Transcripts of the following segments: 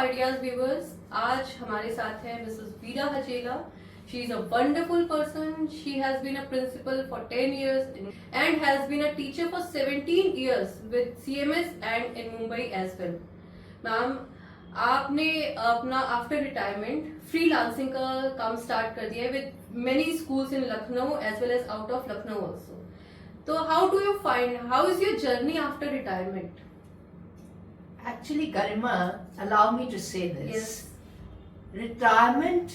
Ideas viewers, आज हमारे साथ है Mrs Veera Hajela. She is a wonderful person. She has been a principal for 10 years and has been a teacher for 17 years with CMS and in Mumbai as well. Ma'am, आपने अपना after retirement freelancing का काम start कर दिया है with many schools in Lucknow as well as out of Lucknow also. तो how do you find, how is your journey after retirement? Actually, Garima, allow me to say this. Yes. Retirement,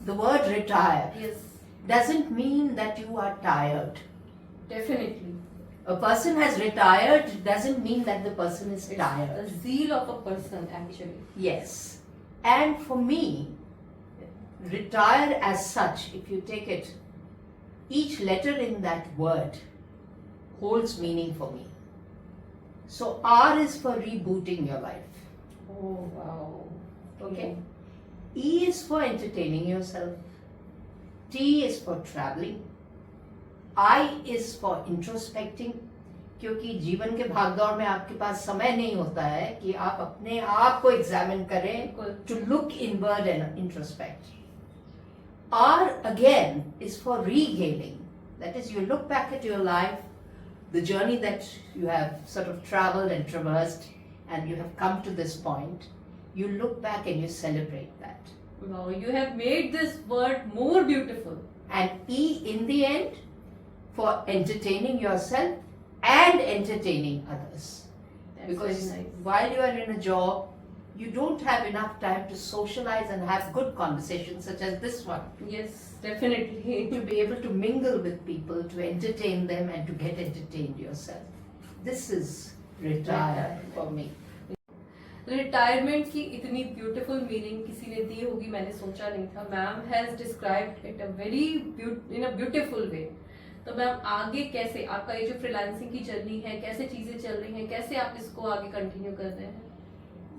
the word retire, Yes, doesn't mean that you are tired. definitely. A person has retired doesn't mean that the person is It's tired. the zeal of a person actually. Yes. And for me, retire as such, if you take it, each letter in that word holds meaning for me. So R is for rebooting your life. Oh wow. Okay. E is for entertaining yourself. T is for traveling. I is for introspecting. क्योंकि जीवन के भागदौड़ में आपके पास समय नहीं होता है कि आप अपने आप को एग्जामिन करें, to look inward and introspect. R again is for regaling. That is, you look back at your life, the journey that you have sort of traveled and traversed, and you have come to this point. You look back and you celebrate that. Wow, you have made this word more beautiful. And E in the end for entertaining yourself and entertaining others. That's Because very nice. while you are in a job, you don't have enough time to socialize and have good conversations such as this one. Yes, definitely. To be able to mingle with people, to entertain them and to get entertained yourself. This is retire for me. Retirement की इतनी beautiful meaning किसी ने दी होगी, मैंने सोचा नहीं था. Ma'am has described it a very in a beautiful way. तो मैम आगे कैसे आपका ये जो फ्रीलांसिंग की जर्नी है, कैसे चीजें चल रही हैं, कैसे आप इसको आगे कंटिन्यू कर रहे हैं?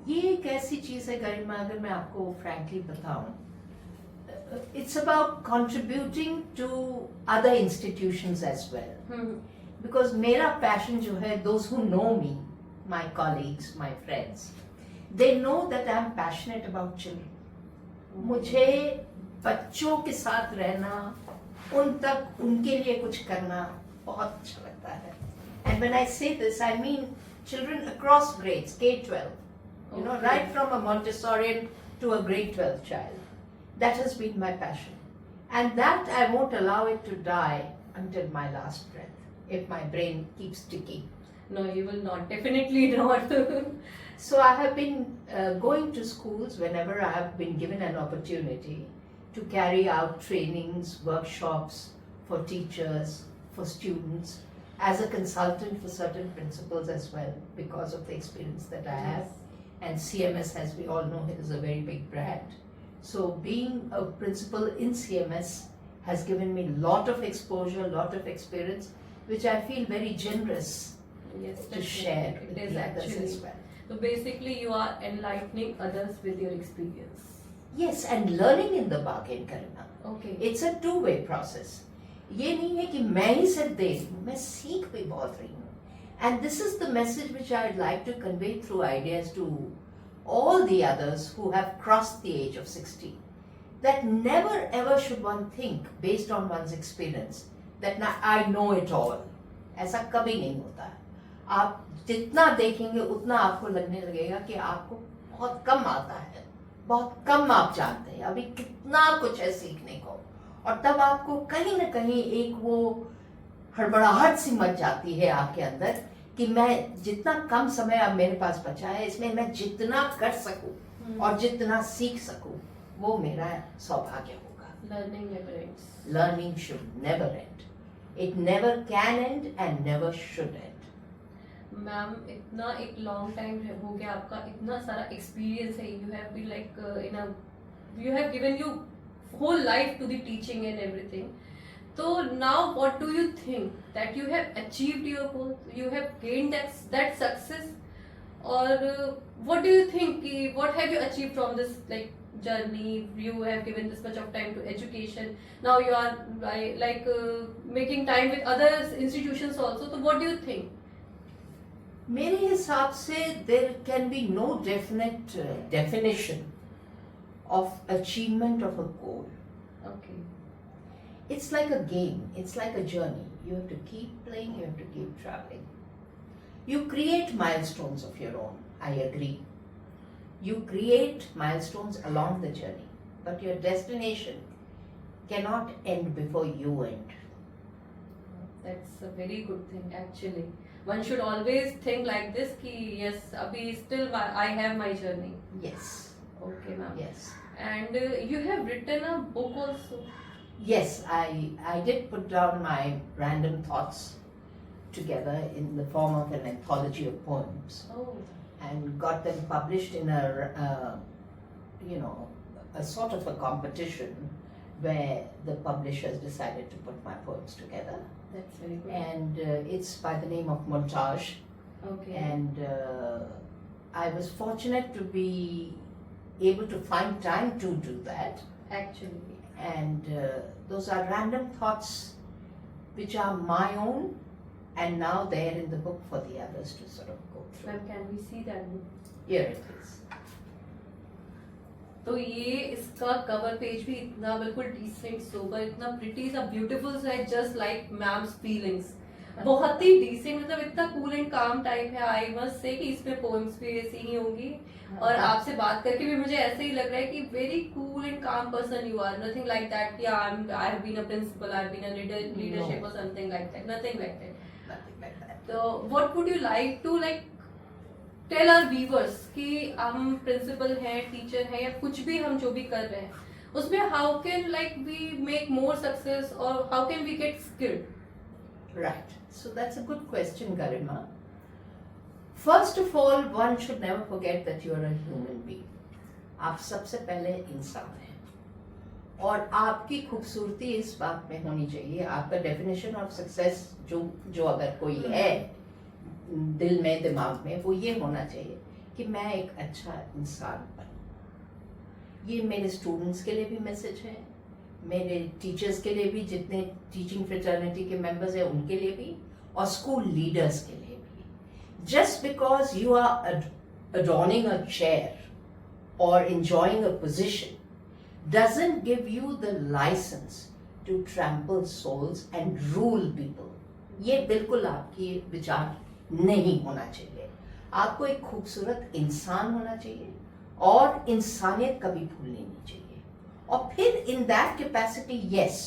ये एक ऐसी चीज है गरिमा, अगर मैं आपको फ्रैंकली बताऊं, it's about contributing to other institutions as well. Because मेरा passion जो है, those who know me, my colleagues, my friends, they know that I am passionate about children. मुझे बच्चों के साथ रहना, उन तक उनके लिए कुछ करना बहुत अच्छा लगता है. And when I say this, I mean children across grades, K-12. You know, Okay. right from a Montessorian to a grade 12 child. That has been my passion. And that I won't allow it to die until my last breath, if my brain keeps ticking. No, you will not. Definitely not. So I have been going to schools whenever I have been given an opportunity to carry out trainings, workshops for teachers, for students, as a consultant for certain principals as well, because of the experience that I have. And CMS, as we all know, is a very big brand. So being a principal in CMS has given me a lot of exposure, a lot of experience, which I feel very generous Yes, to definitely. share It with is the others actually. as well. So basically you are enlightening others with your experience. Yes, and learning in the bargain, Karina. Okay. It's a two-way process. ये नहीं है कि मैं ही सिर्फ दे रही हूँ, मैं सीख भी बहुत रही हूँ. And this is the message which I'd like to convey through ideas to all the others who have crossed the age of 60. That never ever should one think based on one's experience that I know it all. ऐसा कभी नहीं होता है. आप जितना देखेंगे उतना आपको लगने लगेगा कि आपको बहुत कम आता है, बहुत कम आप जानते हैं, अभी कितना कुछ है सीखने को. और तब आपको कहीं ना कहीं एक वो हड़बड़ाहट सी मच जाती है आपके अंदर कि मैं जितना कम समय अब मेरे पास बचा है, इसमें मैं जितना कर सकूं और जितना सीख सकूं, वो मेरा सौभाग्य होगा. Learning never ends. Learning should never end. It never can end and never should end. Ma'am इतना एक लॉन्ग टाइम हो गया, आपका इतना सारा एक्सपीरियंस है. You have been like in a, you have given you whole life to the teaching and everything. So now what do you think that you have achieved your goal, you have gained that success, or what do you think, what have you achieved from this like journey? You have given this much of time to education, now you are like making time with other institutions also. So what do you think? मेरे हिसाब से there can be no definite definition of achievement of a goal. Okay. It's like a game, it's like a journey. You have to keep playing, you have to keep traveling. You create milestones of your own, I agree. You create milestones along the journey, but your destination cannot end before you end. That's a very good thing actually. One should always think like this कि yes अभी still I have my journey. Yes, Okay ma'am. yes. And you have written a book also. Yes, I did put down my random thoughts together in the form of an anthology of poems Oh. and got them published in a sort of a competition where the publishers decided to put my poems together. That's very good. And it's by the name of Montage. Okay. And I was fortunate to be able to find time to do that. Actually. And those are random thoughts which are my own and now they're in the book for the others to sort of go through. Ma'am, can we see that book? Here it is. तो ये इसका cover page भी इतना बिल्कुल decent sober इतना pretty सा beautiful सा है जस्ट लाइक मैम्स फीलिंग्स बहुत ही डिसेंट मतलब इतना कूल एंड काम टाइप है आई मस्ट से कि इसमें पोएम्स भी ऐसी ही होंगी और आपसे बात करके भी मुझे ऐसे ही लग रहा है कि very cool and calm person you are nothing like that कि I have been a principal I have been a leadership और something like that nothing like that Nothing like that. तो what would you like to like tell our viewers कि हम principal हैं teacher हैं या कुछ भी हम जो भी कर रहे हैं उसमें how can like we make more success और how can we get skilled Right. So that's a good question, Garima. First of all, one should never forget that you are a human being. आप सबसे पहले इंसान हैं और आपकी खूबसूरती इस बात में होनी चाहिए आपका डेफिनेशन ऑफ सक्सेस जो अगर कोई है दिल में दिमाग में वो ये होना चाहिए कि मैं एक अच्छा इंसान बनूं। ये मेरे स्टूडेंट्स के लिए भी मैसेज है मेरे टीचर्स के लिए भी जितने टीचिंग फ्रेटर्निटी के मेंबर्स हैं उनके लिए भी और स्कूल लीडर्स के लिए भी just because you are adorning a chair or enjoying a position doesn't give you the license to trample souls and rule people. ये बिल्कुल आपकी विचार नहीं होना चाहिए आपको एक खूबसूरत इंसान होना चाहिए और इंसानियत कभी भूलनी नहीं चाहिए और फिर in that capacity yes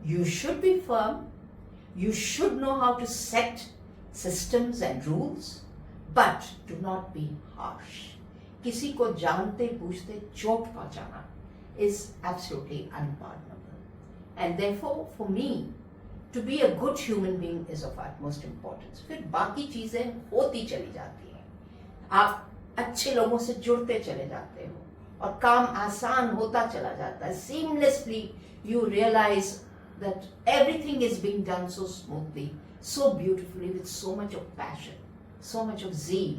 you should be firm you should know how to set systems and rules but do not be harsh किसी को जानते बूझते चोट पहुंचाना is absolutely unpardonable and therefore for me to be a good human being is of utmost importance फिर बाकी चीजें होती चली जाती हैं आप अच्छे लोगों से जुड़ते चले जाते हो और काम आसान होता चला जाता है seamlessly you realize that everything is being done so smoothly so beautifully with so much of passion so much of zeal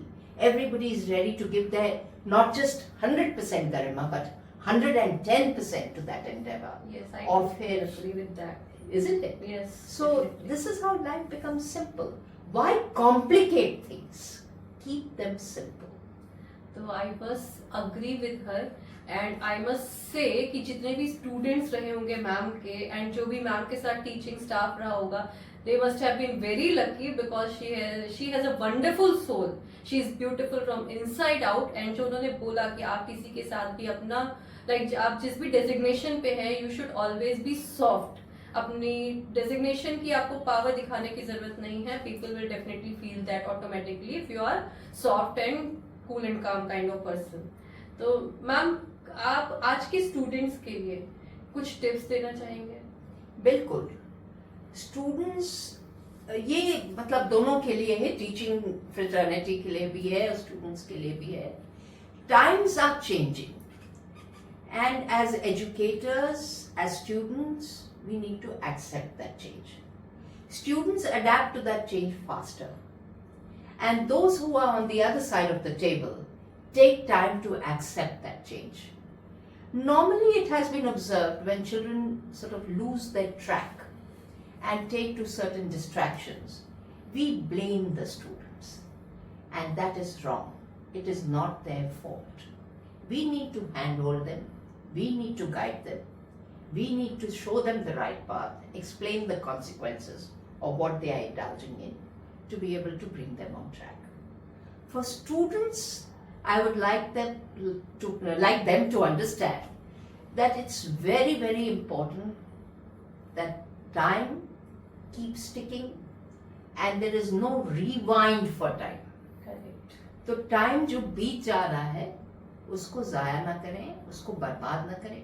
everybody is ready to give their not just 100% Garima but 110% to that endeavor yes I और totally फिर agree with that isn't it yes so definitely. this is how life becomes simple why complicate things keep them simple तो I must agree with her and I must say कि जितने भी students रहे होंगे ma'am के and जो भी ma'am के साथ टीचिंग स्टाफ रहा होगा they must have been very lucky because she has a wonderful soul she is beautiful from inside out and जो उन्होंने बोला कि आप किसी के साथ भी अपना लाइक आप जिस भी डेजिग्नेशन पे है you should always be soft अपनी डेजिग्नेशन की आपको पावर दिखाने की जरूरत नहीं है people will definitely feel that automatically if you are soft and cool and calm kind of person तो मैम आप आज के स्टूडेंट्स के लिए कुछ टिप्स देना चाहेंगे बिल्कुल स्टूडेंट्स ये मतलब दोनों के लिए है टीचिंग फ्रेटर्निटी के लिए भी है और स्टूडेंट्स के लिए भी है times are changing and as educators as students we need to accept that change students adapt to that change faster and those who are on the other side of the table take time to accept that change. Normally it has been observed when children sort of lose their track and take to certain distractions, we blame the students. and that is wrong. It is not their fault. We need to handhold them, we need to guide them, we need to show them the right path, explain the consequences of what they are indulging in to be able to bring them on track. For students, I would like them to understand that it's very, very important that time keeps ticking and there is no rewind for time. Correct. तो time जो बीत जा रहा है उसको जाया ना करें, उसको बर्बाद ना करें.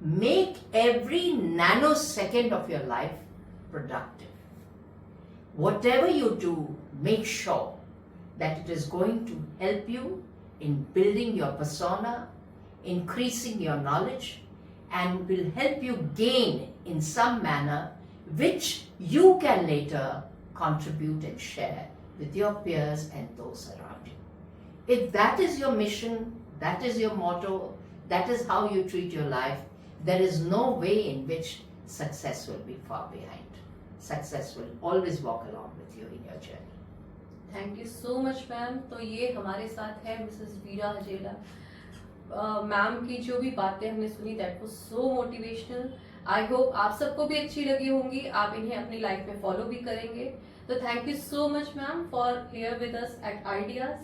Make every nanosecond of your life productive. Whatever you do, make sure that it is going to help you in building your persona, increasing your knowledge, and will help you gain in some manner which you can later contribute and share with your peers and those around you. If that is your mission, that is your motto, that is how you treat your life, there is no way in which success will be far behind. Success will always walk along with you in your journey. Thank you so much ma'am. तो ये हमारे साथ है Mrs Veera Hajela. Ma'am की जो भी बातें हमने सुनी that was so motivational. I hope आप सबको भी अच्छी लगी होंगी, आप इन्हें अपनी लाइफ में फॉलो भी करेंगे. तो thank you so much ma'am for here with us at ideas.